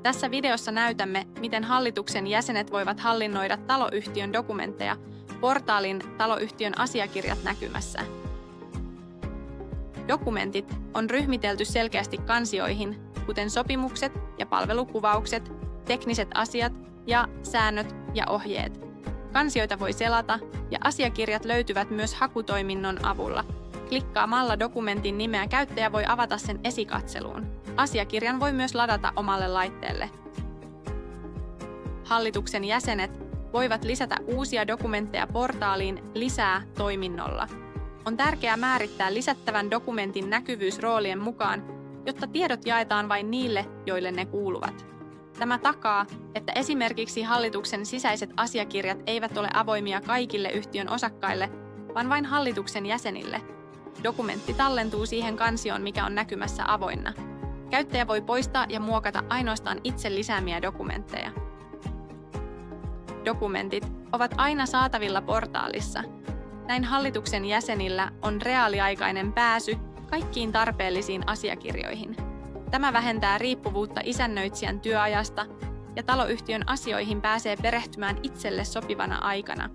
Tässä videossa näytämme, miten hallituksen jäsenet voivat hallinnoida taloyhtiön dokumentteja portaalin Taloyhtiön asiakirjat näkymässä. Dokumentit on ryhmitelty selkeästi kansioihin, kuten sopimukset ja palvelukuvaukset, tekniset asiat ja säännöt ja ohjeet. Kansioita voi selata ja asiakirjat löytyvät myös hakutoiminnon avulla. Klikkaamalla dokumentin nimeä käyttäjä voi avata sen esikatseluun. Asiakirjan voi myös ladata omalle laitteelle. Hallituksen jäsenet voivat lisätä uusia dokumentteja portaaliin lisää toiminnolla. On tärkeää määrittää lisättävän dokumentin näkyvyys roolien mukaan, jotta tiedot jaetaan vain niille, joille ne kuuluvat. Tämä takaa, että esimerkiksi hallituksen sisäiset asiakirjat eivät ole avoimia kaikille yhtiön osakkaille, vaan vain hallituksen jäsenille. Dokumentti tallentuu siihen kansioon, mikä on näkymässä avoinna. Käyttäjä voi poistaa ja muokata ainoastaan itse lisäämiä dokumentteja. Dokumentit ovat aina saatavilla portaalissa. Näin hallituksen jäsenillä on reaaliaikainen pääsy kaikkiin tarpeellisiin asiakirjoihin. Tämä vähentää riippuvuutta isännöitsijän työajasta ja taloyhtiön asioihin pääsee perehtymään itselle sopivana aikana.